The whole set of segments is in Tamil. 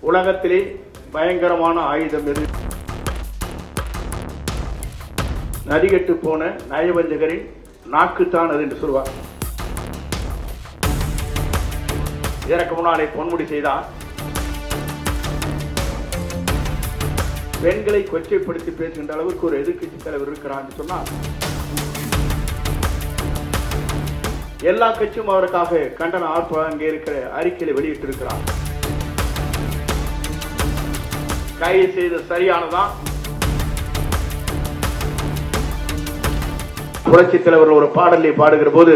உலகத்திலே பயங்கரமான ஆயுதம் எது? நதிகெட்டு போன நயவஞ்சகரின் நாக்குத்தான் அது என்று சொல்வார். இதற்கு முன்னாலே பொன்முடி செய்தார். பெண்களை கொச்சைப்படுத்தி பேசுகின்ற அளவுக்கு ஒரு எதிர்க்கட்சி தலைவர் இருக்கிறார் என்று சொன்னார். எல்லா கட்சியும் அவருக்காக கண்டன ஆர்ப்பாட்டம் அங்கே இருக்கிற அறிக்கையை வெளியிட்டிருக்கிறார். கைது செய்த சரியானதான். புரட்சி தலைவர் ஒரு பாடலை பாடுகிற போது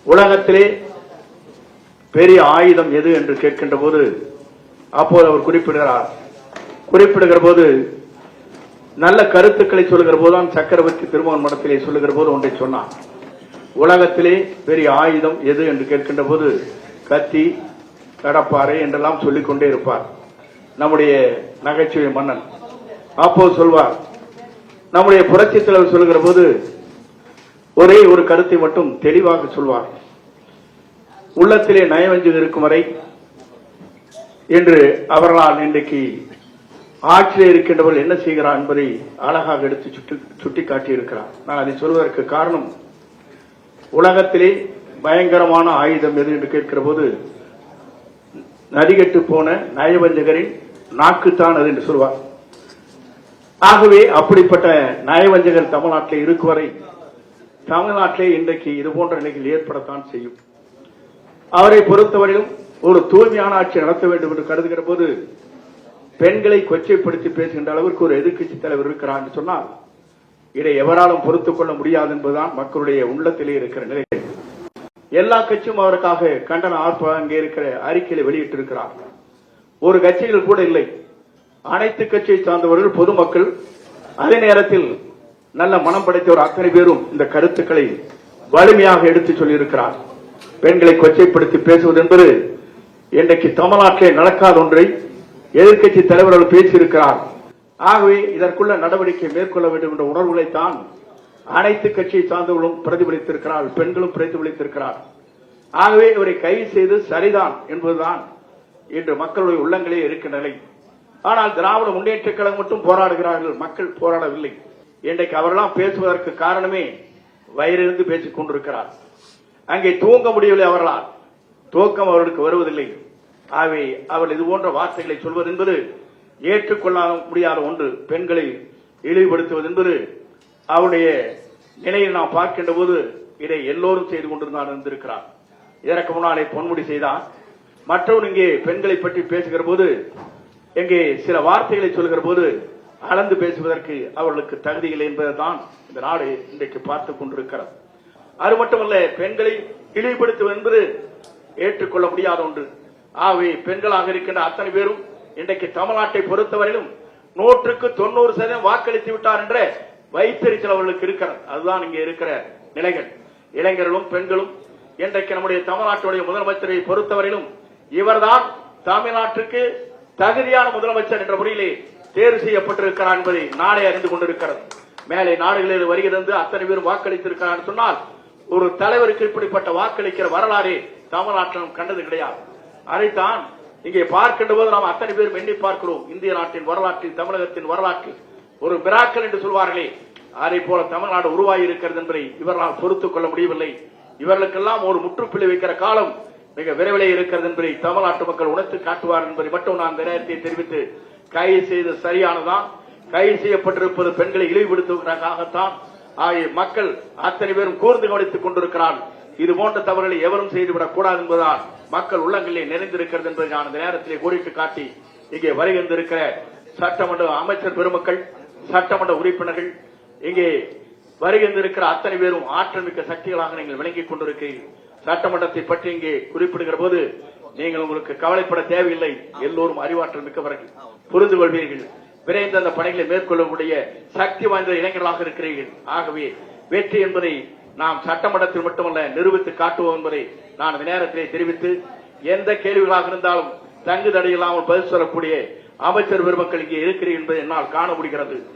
உலகத்திலே பெரிய ஆயுதம் எது என்று கேட்கின்ற போது அப்போது அவர் குறிப்பிடுகிற போது நல்ல கருத்துக்களை சொல்லுகிற போதுதான் சக்கரவர்த்தி திருமகன் மடத்திலே சொல்லுகிற போது ஒன்றை சொன்னார். உலகத்திலே பெரிய ஆயுதம் எது என்று கேட்கின்ற போது கத்தி, கடப்பாறை என்றெல்லாம் சொல்லிக் கொண்டே இருப்பார் நம்முடைய நகைச்சுவை மன்னன். அப்போது சொல்வார், நம்முடைய புரட்சி தலைவர் சொல்லுகிற போது ஒரே ஒரு கருத்தை மட்டும் தெளிவாக சொல்வார். உள்ளத்திலே நயவஞ்சகம் இருக்கும் வரை என்று அவர்களால் இன்றைக்கு ஆட்சியில் இருக்கின்றவர்கள் என்ன செய்கிறார் என்பதை அழகாக எடுத்து சுட்டிக்காட்டியிருக்கிறார். நான் அதை சொல்வதற்கு காரணம், உலகத்திலே பயங்கரமான ஆயுதம் எது என்று கேட்கிற போது நதிகெட்டு போன நயவஞ்சகரின் நாக்குத்தான் அது என்று சொல்வார். ஆகவே அப்படிப்பட்ட நயவஞ்சகர் தமிழ்நாட்டில் இருக்கும் வரை தமிழ்நாட்டிலே இன்றைக்கு இது போன்ற நிலைகள் ஏற்படத்தான் செய்யும். அவரை பொறுத்தவரையிலும் ஒரு தூய்மையான ஆட்சி நடத்த வேண்டும் என்று கருதுகிற போது பெண்களை கொச்சைப்படுத்தி பேசுகின்ற அளவிற்கு ஒரு எதிர்க்கட்சி தலைவர் இருக்கிறார் என்று சொன்னால் இதை எவராலும் பொறுத்துக் கொள்ள முடியாது என்பதுதான் மக்களுடைய உள்ளத்திலே இருக்கிற நிலை. எல்லா கட்சியும் அவருக்காக கண்டன ஆர்ப்பாட்டம் அங்கே இருக்கிற அறிக்கையை வெளியிட்டிருக்கிறார். ஒரு கட்சிகள் கூட இல்லை, அனைத்து கட்சியை சார்ந்தவர்கள், பொதுமக்கள், அதே நேரத்தில் நல்ல மனம் படைத்தவர் அத்தனை பேரும் இந்த கருத்துக்களை வலிமையாக எடுத்து சொல்லியிருக்கிறார். பெண்களை கொச்சைப்படுத்தி பேசுவது என்பது இன்றைக்கு தமிழ்நாட்டிலே நடக்காத ஒன்றை எதிர்க்கட்சி தலைவர்கள் பேசியிருக்கிறார். ஆகவே இதற்குள்ள நடவடிக்கை மேற்கொள்ள வேண்டும் என்ற உணர்வுகளைத்தான் அனைத்து கட்சியை சார்ந்தவர்களும் பிரதிபலித்திருக்கிறார், பெண்களும் பிரதிபலித்திருக்கிறார். ஆகவே இவரை கைது செய்து சரிதான் என்பதுதான் இன்று மக்களுடைய உள்ளங்களே இருக்கின்ற நிலை. ஆனால் திராவிட முன்னேற்ற கழகம் மட்டும் போராடுகிறார்கள், மக்கள் போராடவில்லை. இன்றைக்கு அவரெல்லாம் பேசுவதற்கு காரணமே வயிறிருந்து பேசிக் கொண்டிருக்கிறார். அங்கே தூங்க முடியவில்லை, அவர்களால் தூக்கம் அவர்களுக்கு வருவதில்லை. ஆகவே அவர்கள் இது போன்ற வார்த்தைகளை சொல்வது என்பது ஏற்றுக்கொள்ள முடியாத ஒன்று. பெண்களை இழிவுபடுத்துவது என்பது அவருடைய நிலையை நாம் பார்க்கின்ற போது இதை எல்லோரும் செய்து கொண்டிருந்தார் இருந்திருக்கிறார். இதற்கு முன்னாலே பொன்முடி செய்தார். மற்றவர் இங்கே பெண்களை பற்றி பேசுகிற போது இங்கே சில வார்த்தைகளை சொல்கிற போது அளந்து பேசுவதற்கு அவர்களுக்கு தகுதி இல்லை என்பதுதான் இந்த நாடு இன்றைக்கு பார்த்துக் கொண்டிருக்கிறது. அது மட்டுமல்ல, பெண்களை இழிவுபடுத்துவது என்பது ஏற்றுக்கொள்ள முடியாத ஒன்று. ஆகவே பெண்களாக இருக்கின்ற அத்தனை பேரும் இன்றைக்கு தமிழ்நாட்டை பொறுத்தவரையிலும் 100% வாக்களித்து விட்டார் என்ற வைத்தறிச்சல் அவர்களுக்கு இருக்கிறது. அதுதான் இங்கே இருக்கிற நிலைகள். இளைஞர்களும் பெண்களும் இன்றைக்கு நம்முடைய தமிழ்நாட்டுடைய முதலமைச்சரை பொறுத்தவரையிலும் இவர்தான் தமிழ்நாட்டுக்கு தகுதியான முதலமைச்சர் என்ற முறையிலே தேர்வு செய்யப்பட்டிருக்கிறார் என்பதை நாடே அறிந்து கொண்டிருக்கிறது. மேலே நாடுகளில் வருகிறது அத்தனை பேரும் வாக்களித்திருக்கிறார் சொன்னால் ஒரு தலைவருக்கு இப்படிப்பட்ட வாக்களிக்கிற வரலாறு தமிழ்நாட்டில் கண்டது கிடையாது. அதைத்தான் இங்கே பார்க்கின்ற போது நாம் அத்தனை பேரும் எண்ணி பார்க்கிறோம். இந்திய நாட்டின் வரலாற்றில், தமிழகத்தின் வரலாற்றில் ஒரு மிராக்கல் என்று சொல்வார்களே, அதை போல தமிழ்நாடு உருவாகி இருக்கிறது என்பதை இவர்களால் பொறுத்துக் கொள்ள முடியவில்லை. இவர்களுக்கெல்லாம் ஒரு முற்றுப்புள்ளி வைக்கிற காலம் மிக விரைவிலே இருக்கிறது என்பதை தமிழ்நாட்டு மக்கள் உணர்த்து காட்டுவார் என்பதை மட்டும் நான் இந்த நேரத்தை தெரிவித்து, கைது செய்து சரியானதான். கைது செய்யப்பட்டிருப்பது பெண்களை இழிவுபடுத்துவதற்காகத்தான். ஆகிய மக்கள் அத்தனை பேரும் கூர்ந்து கவனித்துக் கொண்டிருக்கிறார்கள். இது போன்ற தவறுகளை எவரும் செய்துவிடக் கூடாது என்பதால் மக்கள் உள்ளங்களிலே நிறைந்திருக்கிறது என்பதை நான் இந்த நேரத்திலே கோரிக்கை காட்டி, இங்கே வருகின்றிருக்கிற சட்டமன்ற அமைச்சர் பெருமக்கள், சட்டமன்ற உறுப்பினர்கள், இங்கே வருகின்றிருக்கிற அத்தனை பேரும் ஆற்றல் மிக்க சக்திகளாக நீங்கள் விளங்கிக் கொண்டிருக்கிறீர்கள். சட்டமன்றத்தை பற்றி இங்கே குறிப்பிடுகிற போது நீங்கள் உங்களுக்கு கவலைப்பட தேவையில்லை. எல்லோரும் அறிவாற்றல் மிக்கவர்கள், புரிந்து கொள்வீர்கள். விரைந்து அந்த பணிகளை மேற்கொள்ளக்கூடிய சக்தி வாய்ந்த இளைஞர்களாக இருக்கிறீர்கள். ஆகவே வெற்றி என்பதை நாம் சட்டமன்றத்தில் மட்டுமல்ல நிரூபித்து காட்டுவோம் என்பதை நான் இந்த நேரத்திலே தெரிவித்து, எந்த கேள்விகளாக இருந்தாலும் தங்கு தடையில்லாமல் பதில் சொல்லக்கூடிய அமைச்சர் பெருமக்கள் இங்கே இருக்கிறீர்கள் என்பதை என்னால் காண முடிகிறது.